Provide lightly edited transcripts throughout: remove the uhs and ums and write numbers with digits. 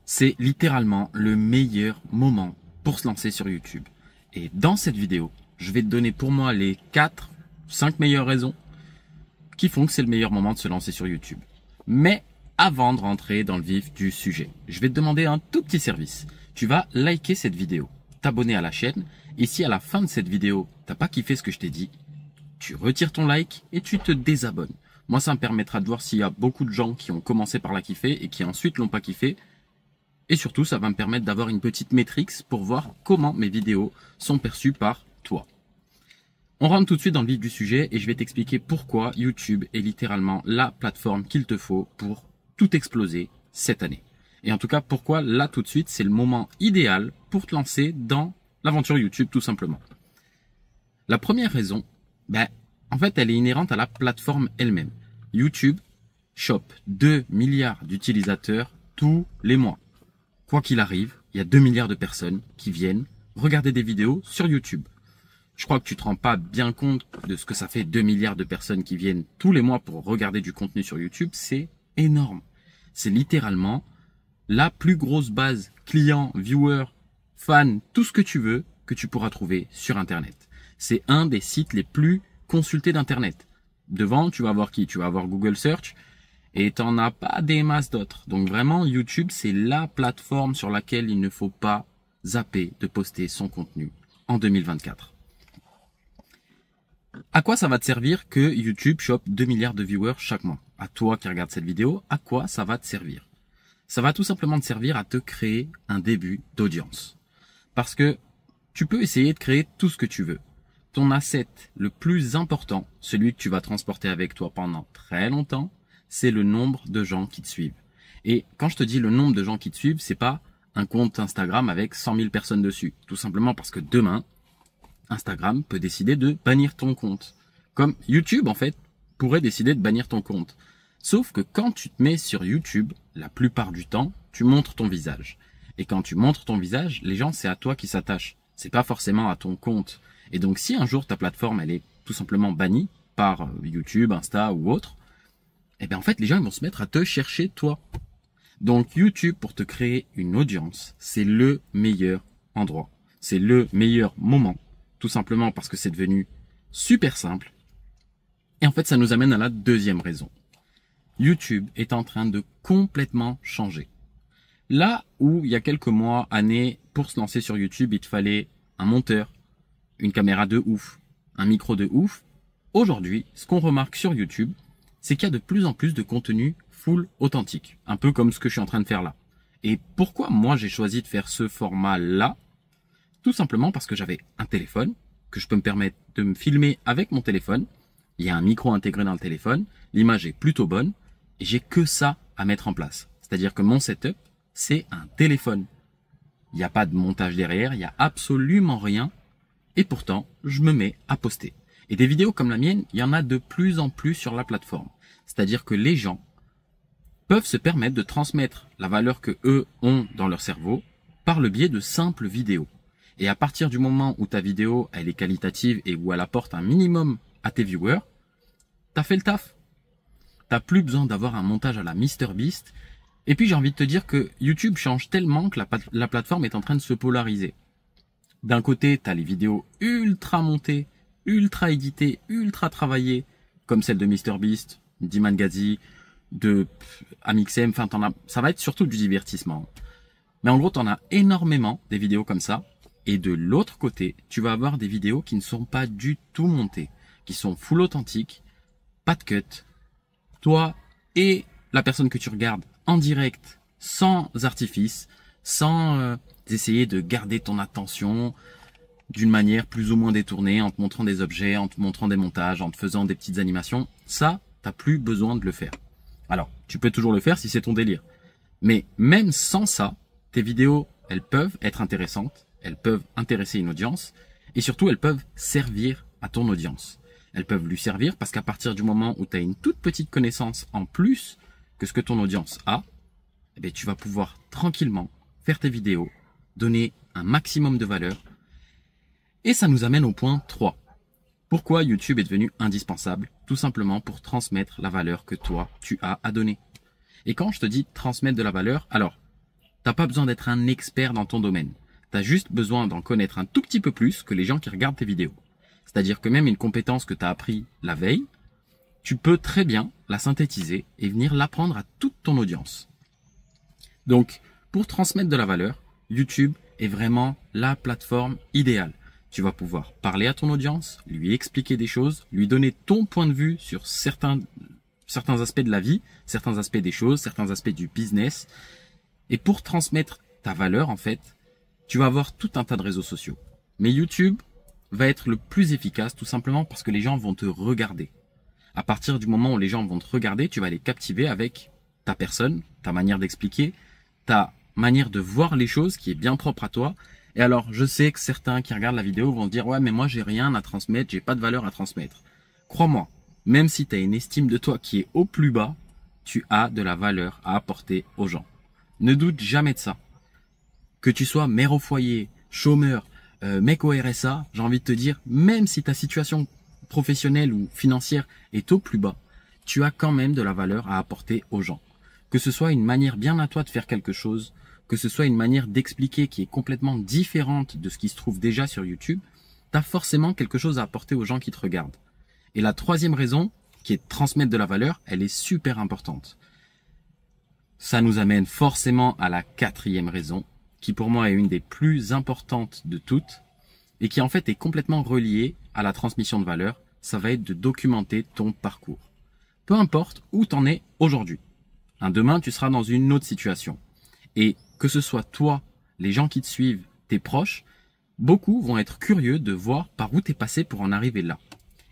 C'est littéralement le meilleur moment pour se lancer sur YouTube. Et dans cette vidéo, je vais te donner pour moi les 5 meilleures raisons qui font que c'est le meilleur moment de se lancer sur YouTube. Mais avant de rentrer dans le vif du sujet, je vais te demander un tout petit service. Tu vas liker cette vidéo, t'abonner à la chaîne, et si à la fin de cette vidéo, t'as pas kiffé ce que je t'ai dit, tu retires ton like et tu te désabonnes. Moi, ça me permettra de voir s'il y a beaucoup de gens qui ont commencé par la kiffer et qui ensuite l'ont pas kiffé. Et surtout, ça va me permettre d'avoir une petite métrique pour voir comment mes vidéos sont perçues par toi. On rentre tout de suite dans le vif du sujet et je vais t'expliquer pourquoi YouTube est littéralement la plateforme qu'il te faut pour tout exploser cette année. Et en tout cas, pourquoi là tout de suite, c'est le moment idéal pour te lancer dans l'aventure YouTube tout simplement. La première raison, en fait, elle est inhérente à la plateforme elle-même. YouTube chope 2 milliards d'utilisateurs tous les mois. Quoi qu'il arrive, il y a 2 milliards de personnes qui viennent regarder des vidéos sur YouTube. Je crois que tu te rends pas bien compte de ce que ça fait 2 milliards de personnes qui viennent tous les mois pour regarder du contenu sur YouTube. C'est énorme. C'est littéralement la plus grosse base clients, viewers, fans, tout ce que tu veux que tu pourras trouver sur Internet. C'est un des sites les plus consultés d'Internet. Devant, tu vas voir qui? Tu vas avoir Google Search et t'en as pas des masses d'autres. Donc vraiment, YouTube, c'est la plateforme sur laquelle il ne faut pas zapper de poster son contenu en 2024. À quoi ça va te servir que YouTube chope 2 milliards de viewers chaque mois? À toi qui regardes cette vidéo, à quoi ça va te servir? Ça va tout simplement te servir à te créer un début d'audience. Parce que tu peux essayer de créer tout ce que tu veux. Ton asset le plus important, celui que tu vas transporter avec toi pendant très longtemps, c'est le nombre de gens qui te suivent. Et quand je te dis le nombre de gens qui te suivent, c'est pas un compte Instagram avec 100 000 personnes dessus. Tout simplement parce que demain, Instagram peut décider de bannir ton compte. Comme YouTube, en fait, pourrait décider de bannir ton compte. Sauf que quand tu te mets sur YouTube, la plupart du temps, tu montres ton visage. Et quand tu montres ton visage, les gens, c'est à toi qui s'attachent. C'est pas forcément à ton compte. Et donc, si un jour ta plateforme, elle est tout simplement bannie par YouTube, Insta ou autre, en fait, les gens ils vont se mettre à te chercher toi. Donc, YouTube, pour te créer une audience, c'est le meilleur endroit. C'est le meilleur moment. Tout simplement parce que c'est devenu super simple. Et en fait, ça nous amène à la deuxième raison. YouTube est en train de complètement changer. Là où il y a quelques mois, années, pour se lancer sur YouTube, il te fallait un monteur, une caméra de ouf, un micro de ouf. Aujourd'hui, ce qu'on remarque sur YouTube, c'est qu'il y a de plus en plus de contenu full authentique. Un peu comme ce que je suis en train de faire là. Et pourquoi moi j'ai choisi de faire ce format-là? Tout simplement parce que j'avais un téléphone, que je peux me permettre de me filmer avec mon téléphone. Il y a un micro intégré dans le téléphone, l'image est plutôt bonne, et j'ai que ça à mettre en place. C'est-à-dire que mon setup, c'est un téléphone. Il n'y a pas de montage derrière, il n'y a absolument rien, et pourtant, je me mets à poster. Et des vidéos comme la mienne, il y en a de plus en plus sur la plateforme. C'est-à-dire que les gens peuvent se permettre de transmettre la valeur que eux ont dans leur cerveau par le biais de simples vidéos. Et à partir du moment où ta vidéo, elle est qualitative et où elle apporte un minimum à tes viewers, t'as fait le taf. T'as plus besoin d'avoir un montage à la MrBeast. Et puis j'ai envie de te dire que YouTube change tellement que la plateforme est en train de se polariser. D'un côté, t'as les vidéos ultra montées, ultra éditées, ultra travaillées, comme celle de MrBeast, d'Iman de Amixem, enfin ça va être surtout du divertissement. Mais en gros, t'en as énormément des vidéos comme ça. Et de l'autre côté, tu vas avoir des vidéos qui ne sont pas du tout montées, qui sont full authentiques, pas de cut. Toi et la personne que tu regardes en direct, sans artifice, sans essayer de garder ton attention d'une manière plus ou moins détournée, en te montrant des objets, en te montrant des montages, en te faisant des petites animations. Ça, t'as plus besoin de le faire. Alors, tu peux toujours le faire si c'est ton délire. Mais même sans ça, tes vidéos, elles peuvent être intéressantes. Elles peuvent intéresser une audience et surtout elles peuvent servir à ton audience. Elles peuvent lui servir parce qu'à partir du moment où tu as une toute petite connaissance en plus que ce que ton audience a, tu vas pouvoir tranquillement faire tes vidéos, donner un maximum de valeur. Et ça nous amène au point 3. Pourquoi YouTube est devenu indispensable? Tout simplement pour transmettre la valeur que toi, tu as à donner. Et quand je te dis transmettre de la valeur, alors, T'as pas besoin d'être un expert dans ton domaine. T'as juste besoin d'en connaître un tout petit peu plus que les gens qui regardent tes vidéos. C'est-à-dire que même une compétence que t'as appris la veille, tu peux très bien la synthétiser et venir l'apprendre à toute ton audience. Donc, pour transmettre de la valeur, YouTube est vraiment la plateforme idéale. Tu vas pouvoir parler à ton audience, lui expliquer des choses, lui donner ton point de vue sur certains aspects de la vie, certains aspects des choses, certains aspects du business. Et pour transmettre ta valeur, en fait, tu vas avoir tout un tas de réseaux sociaux. Mais YouTube va être le plus efficace tout simplement parce que les gens vont te regarder. À partir du moment où les gens vont te regarder, tu vas les captiver avec ta personne, ta manière d'expliquer, ta manière de voir les choses qui est bien propre à toi. Et alors, je sais que certains qui regardent la vidéo vont se dire « Ouais, mais moi, j'ai rien à transmettre, j'ai pas de valeur à transmettre. » Crois-moi, même si tu as une estime de toi qui est au plus bas, tu as de la valeur à apporter aux gens. Ne doute jamais de ça. Que tu sois mère au foyer, chômeur, mec au RSA, j'ai envie de te dire, même si ta situation professionnelle ou financière est au plus bas, tu as quand même de la valeur à apporter aux gens. Que ce soit une manière bien à toi de faire quelque chose, que ce soit une manière d'expliquer qui est complètement différente de ce qui se trouve déjà sur YouTube, tu as forcément quelque chose à apporter aux gens qui te regardent. Et la troisième raison, qui est de transmettre de la valeur, elle est super importante. Ça nous amène forcément à la quatrième raison, qui pour moi est une des plus importantes de toutes, et qui en fait est complètement reliée à la transmission de valeur, ça va être de documenter ton parcours. Peu importe où tu en es aujourd'hui. Demain, tu seras dans une autre situation. Et que ce soit toi, les gens qui te suivent, tes proches, beaucoup vont être curieux de voir par où tu es passé pour en arriver là.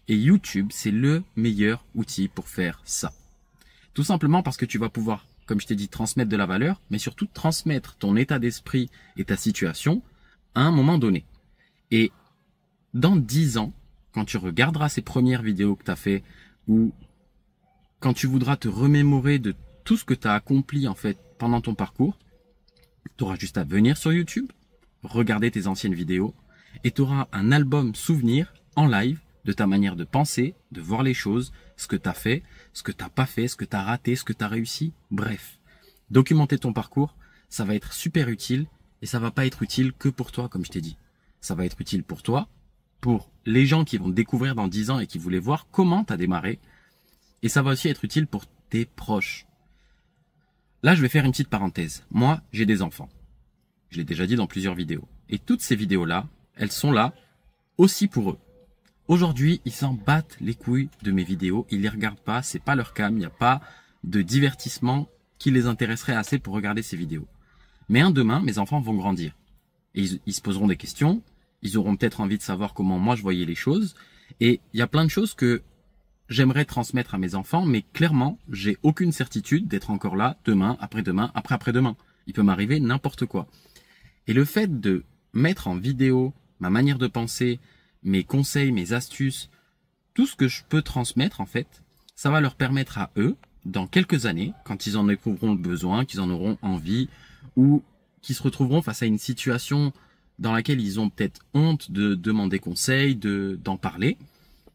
Et YouTube, c'est le meilleur outil pour faire ça. Tout simplement parce que tu vas pouvoir, comme je t'ai dit, transmettre de la valeur, mais surtout transmettre ton état d'esprit et ta situation à un moment donné. Et dans 10 ans, quand tu regarderas ces premières vidéos que tu as fait, ou quand tu voudras te remémorer de tout ce que tu as accompli en fait pendant ton parcours, tu auras juste à venir sur YouTube, regarder tes anciennes vidéos, et tu auras un album souvenir en live de ta manière de penser, de voir les choses, ce que tu as fait, ce que tu n'as pas fait, ce que tu as raté, ce que tu as réussi. Bref, documenter ton parcours, ça va être super utile et ça va pas être utile que pour toi, comme je t'ai dit. Ça va être utile pour toi, pour les gens qui vont te découvrir dans 10 ans et qui voulaient voir comment tu as démarré. Et ça va aussi être utile pour tes proches. Là, je vais faire une petite parenthèse. Moi, j'ai des enfants. Je l'ai déjà dit dans plusieurs vidéos. Et toutes ces vidéos-là, elles sont là aussi pour eux. Aujourd'hui, ils s'en battent les couilles de mes vidéos. Ils les regardent pas, c'est pas leur cam. Il n'y a pas de divertissement qui les intéresserait assez pour regarder ces vidéos. Mais demain, mes enfants vont grandir. Et ils se poseront des questions. Ils auront peut-être envie de savoir comment moi je voyais les choses. Et il y a plein de choses que j'aimerais transmettre à mes enfants, mais clairement, j'ai aucune certitude d'être encore là demain, après-demain, après-après-demain. Il peut m'arriver n'importe quoi. Et le fait de mettre en vidéo ma manière de penser, mes conseils, mes astuces, tout ce que je peux transmettre en fait, ça va leur permettre à eux, dans quelques années, quand ils en éprouveront le besoin, qu'ils en auront envie, ou qu'ils se retrouveront face à une situation dans laquelle ils ont peut-être honte de demander conseil, d'en parler,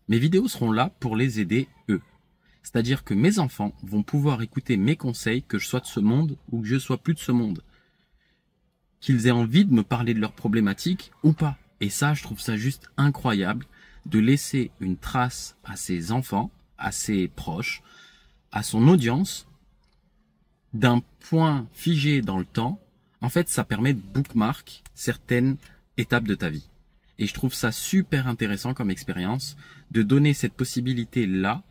mes vidéos seront là pour les aider eux. C'est-à-dire que mes enfants vont pouvoir écouter mes conseils, que je sois de ce monde ou que je sois plus de ce monde. Qu'ils aient envie de me parler de leurs problématiques ou pas. Et ça, je trouve ça juste incroyable de laisser une trace à ses enfants, à ses proches, à son audience, d'un point figé dans le temps. En fait, ça permet de bookmark certaines étapes de ta vie. Et je trouve ça super intéressant comme expérience de donner cette possibilité-là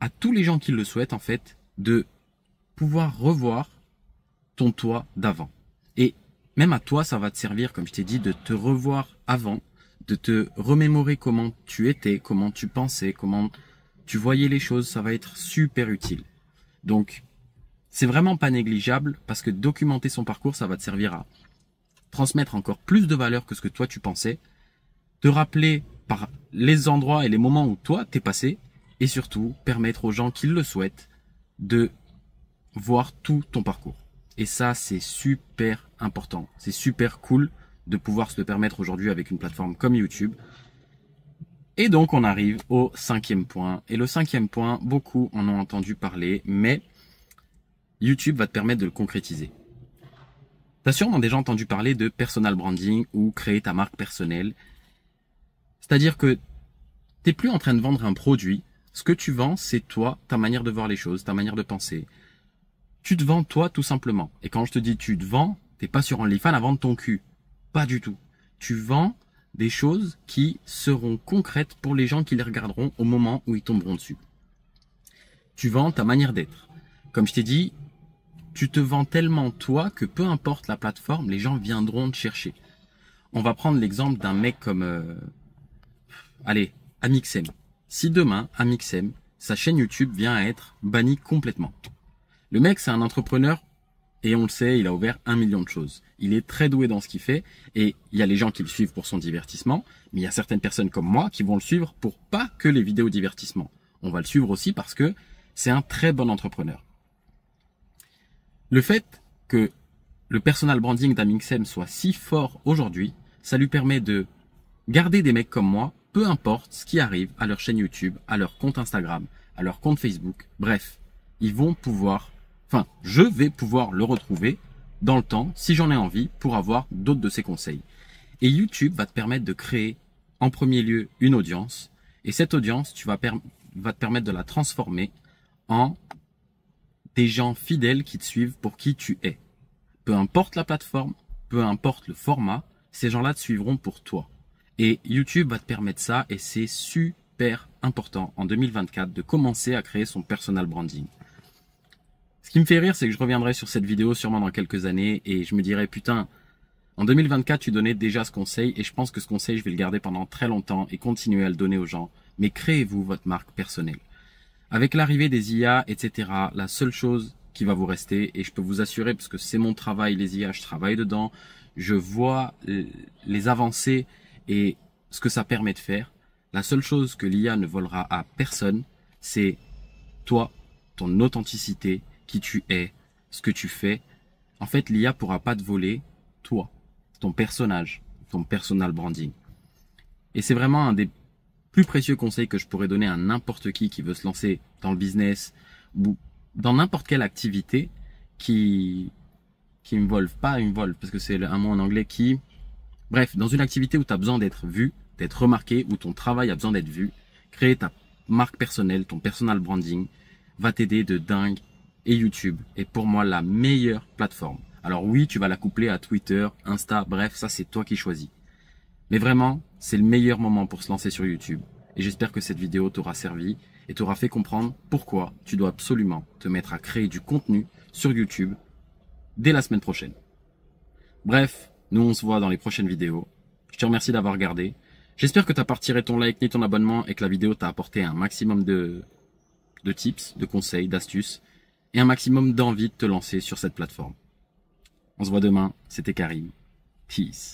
à tous les gens qui le souhaitent, en fait, de pouvoir revoir ton toi d'avant. Et même à toi, ça va te servir, comme je t'ai dit, de te revoir avant, de te remémorer comment tu étais, comment tu pensais, comment tu voyais les choses. Ça va être super utile. Donc, c'est vraiment pas négligeable parce que documenter son parcours, ça va te servir à transmettre encore plus de valeur que ce que toi tu pensais, te rappeler par les endroits et les moments où toi t'es passé, et surtout permettre aux gens qui le souhaitent de voir tout ton parcours. Et ça, c'est super important. C'est super cool de pouvoir se le permettre aujourd'hui avec une plateforme comme YouTube. Et donc, on arrive au 5e point. Et le 5e point, beaucoup en ont entendu parler, mais YouTube va te permettre de le concrétiser. T'as sûrement déjà entendu parler de personal branding ou créer ta marque personnelle. C'est-à-dire que t'es plus en train de vendre un produit. Ce que tu vends, c'est toi, ta manière de voir les choses, ta manière de penser. Tu te vends toi tout simplement. Et quand je te dis tu te vends, t'es pas sur OnlyFans à vendre ton cul. Pas du tout. Tu vends des choses qui seront concrètes pour les gens qui les regarderont au moment où ils tomberont dessus. Tu vends ta manière d'être. Comme je t'ai dit, tu te vends tellement toi que peu importe la plateforme, les gens viendront te chercher. On va prendre l'exemple d'un mec comme, allez, Amixem. Si demain, Amixem, sa chaîne YouTube vient à être bannie complètement. Le mec, c'est un entrepreneur et on le sait, il a ouvert 1 million de choses. Il est très doué dans ce qu'il fait et il y a les gens qui le suivent pour son divertissement, mais il y a certaines personnes comme moi qui vont le suivre pour pas que les vidéos divertissement. On va le suivre aussi parce que c'est un très bon entrepreneur. Le fait que le personal branding d'Amixem soit si fort aujourd'hui, ça lui permet de garder des mecs comme moi, peu importe ce qui arrive à leur chaîne YouTube, à leur compte Instagram, à leur compte Facebook. Bref, ils vont pouvoir, je vais pouvoir le retrouver dans le temps, si j'en ai envie, pour avoir d'autres de ses conseils. Et YouTube va te permettre de créer en premier lieu une audience. Et cette audience, va te permettre de la transformer en des gens fidèles qui te suivent pour qui tu es. Peu importe la plateforme, peu importe le format, ces gens-là te suivront pour toi. Et YouTube va te permettre ça et c'est super important en 2024 de commencer à créer son personal branding. Ce qui me fait rire, c'est que je reviendrai sur cette vidéo sûrement dans quelques années et je me dirai putain, en 2024 tu donnais déjà ce conseil et je pense que ce conseil je vais le garder pendant très longtemps et continuer à le donner aux gens. Mais créez-vous votre marque personnelle. Avec l'arrivée des IA, etc., la seule chose qui va vous rester, et je peux vous assurer, parce que c'est mon travail, les IA, je travaille dedans, je vois les avancées et ce que ça permet de faire. La seule chose que l'IA ne volera à personne, c'est toi, ton authenticité, qui tu es, ce que tu fais. En fait, l'IA pourra pas te voler toi, ton personnage, ton personal branding. Et c'est vraiment un des plus précieux conseil que je pourrais donner à n'importe qui veut se lancer dans le business ou dans n'importe quelle activité qui me vole, pas une vole, parce que c'est un mot en anglais qui, bref, dans une activité où tu as besoin d'être vu, d'être remarqué, où ton travail a besoin d'être vu, créer ta marque personnelle, ton personal branding va t'aider de dingue et YouTube est pour moi la meilleure plateforme. Alors oui, tu vas la coupler à Twitter, Insta, bref, ça c'est toi qui choisis. Mais vraiment, c'est le meilleur moment pour se lancer sur YouTube. Et j'espère que cette vidéo t'aura servi et t'aura fait comprendre pourquoi tu dois absolument te mettre à créer du contenu sur YouTube dès la semaine prochaine. Bref, nous on se voit dans les prochaines vidéos. Je te remercie d'avoir regardé. J'espère que tu n'as pas retiré ton like ni ton abonnement et que la vidéo t'a apporté un maximum de tips, de conseils, d'astuces et un maximum d'envie de te lancer sur cette plateforme. On se voit demain, c'était Karim. Peace.